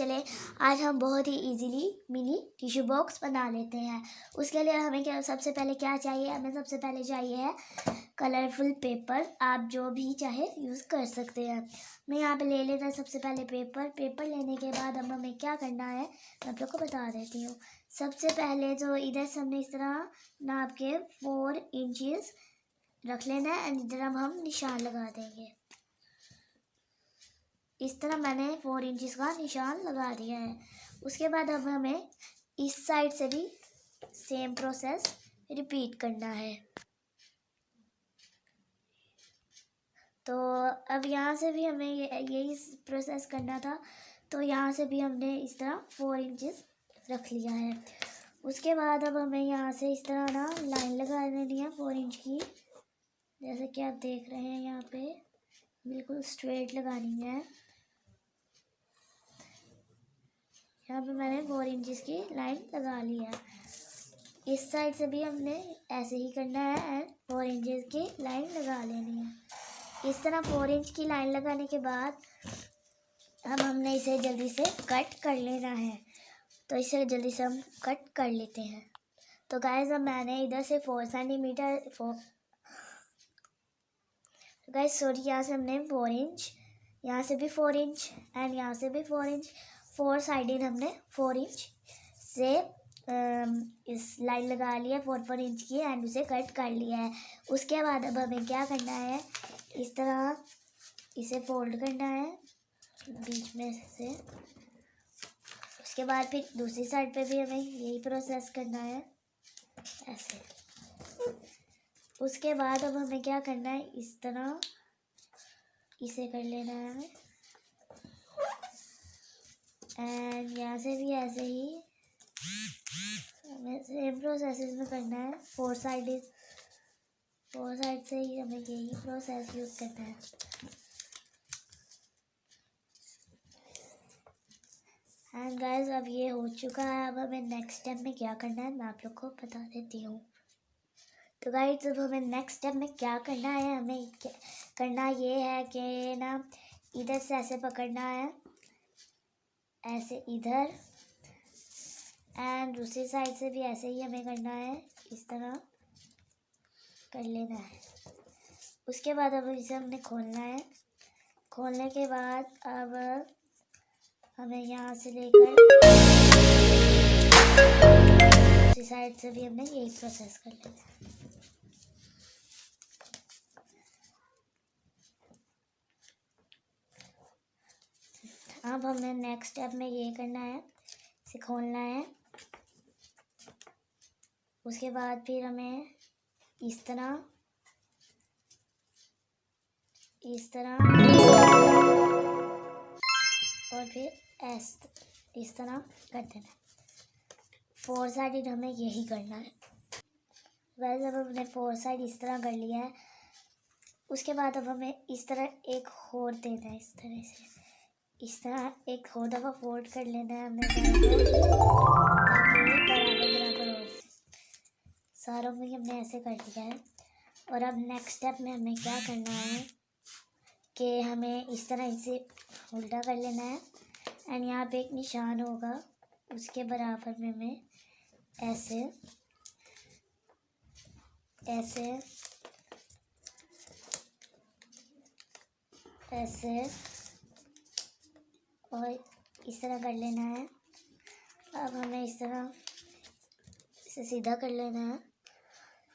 चले आज हम बहुत ही इजीली मिनी टिश्यू बॉक्स बना लेते हैं। उसके लिए हमें सबसे पहले क्या चाहिए, हमें सबसे पहले चाहिए है कलरफुल पेपर। आप जो भी चाहे यूज़ कर सकते हैं। मैं यहाँ पे ले लेना सबसे पहले पेपर लेने के बाद अब हमें क्या करना है मैं आप लोग को बता देती हूँ। सबसे पहले तो इधर से हमने इस तरह नाप के 4 इंचेस रख लेना है एंड इधर हम निशान लगा देंगे। इस तरह मैंने 4 इंचेस का निशान लगा दिया है। उसके बाद अब हमें इस साइड से भी सेम प्रोसेस रिपीट करना है। तो अब यहाँ से भी हमें यही प्रोसेस करना था। तो यहाँ से भी हमने इस तरह 4 इंचेस रख लिया है। उसके बाद अब हमें यहाँ से इस तरह ना लाइन लगा देनी है 4 इंच की, जैसे कि आप देख रहे हैं यहाँ पे बिल्कुल स्ट्रेट लगानी है। यहाँ पे मैंने 4 इंचेस की लाइन लगा ली है। इस साइड से भी हमने ऐसे ही करना है एंड 4 इंचेस की लाइन लगा लेनी है। इस तरह 4 इंच की लाइन लगाने के बाद अब हमने इसे जल्दी से कट कर लेना है। तो इसे जल्दी से हम कट कर लेते हैं। तो गाइस अब मैंने इधर से 4 सेंटीमीटर गाइस सॉरी यहाँ से हमने 4 इंच, यहाँ से भी 4 इंच एंड यहाँ से भी 4 इंच, 4 साइड हमने 4 इंच से इस लाइन लगा लिया 4 इंच की एंड उसे कट कर लिया है। उसके बाद अब हमें क्या करना है, इस तरह इसे फोल्ड करना है बीच में से। उसके बाद फिर दूसरी साइड पे भी हमें यही प्रोसेस करना है ऐसे। उसके बाद अब हमें क्या करना है, इस तरह इसे कर लेना है हमें एंड यहाँ से भी ऐसे ही हमें सेम प्रोसेस में करना है। 4 साइड से ही हमें यही प्रोसेस यूज़ करना है। एंड गाइस अब ये हो चुका है। अब हमें नेक्स्ट स्टेप में क्या करना है मैं आप लोग को बता देती हूँ। तो गाइस अब हमें नेक्स्ट स्टेप में क्या करना है, हमें करना ये है कि ना इधर से ऐसे पकड़ना है, ऐसे इधर एंड दूसरी साइड से भी ऐसे ही हमें करना है, इस तरह कर लेना है। उसके बाद अब इसे हमने खोलना है। खोलने के बाद अब हमें यहाँ से लेकर दूसरी साइड से भी हमने यही प्रोसेस कर लेना है। अब हमें नेक्स्ट स्टेप में ये करना है, इसे खोलना है। उसके बाद फिर हमें इस तरह और फिर इस तरह कर देना है। 4 साइड हमें यही करना है। वैसे अब हमने 4 साइड इस तरह कर लिया है। उसके बाद अब हमें इस तरह एक और देना है, इस तरह से इस तरह एक और दफ़ा फोल्ड कर लेना है हमने बराबर हो। सारों में हमने ऐसे कर दिया है। और अब नेक्स्ट स्टेप में हमें क्या करना है कि हमें इस तरह इसे उल्टा कर लेना है एंड यहाँ पे एक निशान होगा, उसके बराबर में हमें ऐसे और इस तरह कर लेना है। अब हमें इस तरह इसे सीधा कर लेना है।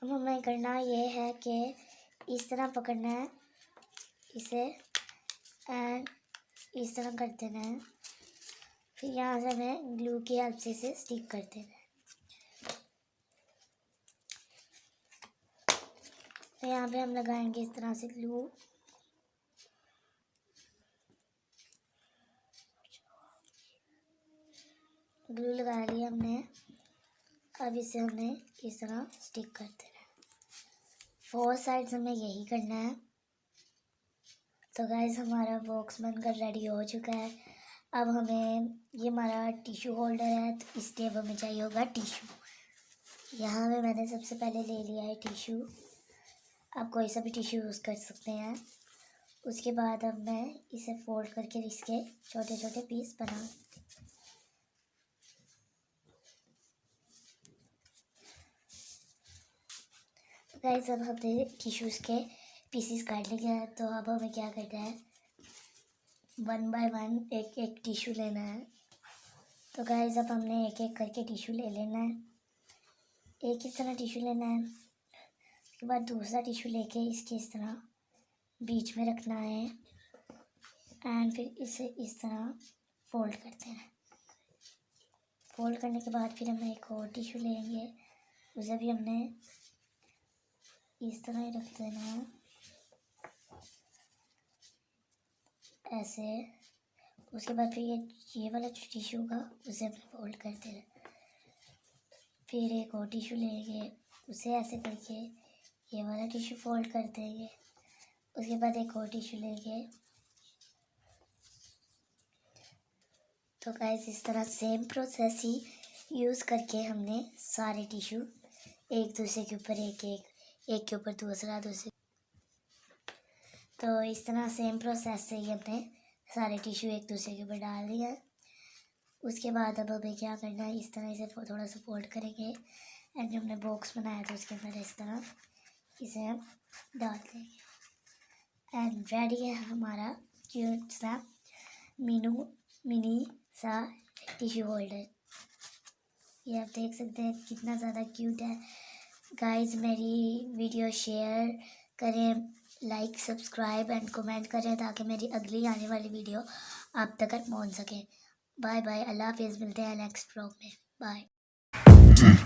अब हमें करना ये है कि इस तरह पकड़ना है इसे एंड इस तरह कर देना है। फिर यहाँ से हमें ग्लू की हेल्प से इसे स्टिक कर देना है। तो यहाँ पे हम लगाएंगे इस तरह से ग्लू। ग्लू लगा लिया हमने। अब इसे हमने इस तरह स्टिक कर देना है। 4 साइड्स हमें यही करना है। तो गाइस हमारा बॉक्स बनकर रेडी हो चुका है। अब हमें ये हमारा टिश्यू होल्डर है, तो इसलिए अब हमें चाहिए होगा टिश्यू। यहाँ पे मैंने सबसे पहले ले लिया है टिश्यू। आप कोई सा भी टिश्यू यूज़ कर सकते हैं। उसके बाद अब मैं इसे फोल्ड करके इसके छोटे छोटे पीस बना गाइस अब हमने टिश्यूज़ के पीसीस काट लिए हैं, तो अब हमें क्या करना है, 1 बाय 1 एक एक टिश्यू लेना है। तो गाइस अब हमने एक एक करके टिश्यू ले लेना है, एक इस तरह टिश्यू लेना है। उसके बाद दूसरा टिश्यू लेके इसके इस तरह बीच में रखना है एंड फिर इसे इस तरह फोल्ड करते हैं। फोल्ड करने के बाद फिर हम एक और टिश्यू लेंगे, उसे भी हमने इस तरह ही रख देना है ऐसे। उसके बाद फिर ये वाला जो टिश्यू होगा उसे हमने फोल्ड कर देना। फिर एक और टिश्यू लेंगे, उसे ऐसे करके ये वाला टिश्यू फोल्ड कर देंगे। उसके बाद एक और टिश्यू लेंगे। तो गाइस इस तरह सेम प्रोसेस ही यूज़ करके हमने सारे टिश्यू एक दूसरे के ऊपर एक के ऊपर दूसरा दूसरे, तो इस तरह सेम प्रोसेस से ही हमने सारे टिश्यू एक दूसरे के ऊपर डाल दिया। उसके बाद अब हमें क्या करना है, इस तरह से थोड़ा सा फोल्ड करेंगे एंड जो हमने बॉक्स बनाया था उसके अंदर इस तरह इसे हम डाल देंगे एंड रेडी है हमारा क्यूट सा मिनी सा टिश्यू होल्डर। ये आप देख सकते हैं कितना ज़्यादा क्यूट है। गाइस मेरी वीडियो शेयर करें, लाइक सब्सक्राइब एंड कमेंट करें ताकि मेरी अगली आने वाली वीडियो आप तक पहुंच सके। बाय बाय, अल्लाह हाफिज़, मिलते हैं नेक्स्ट व्लॉग में। बाय।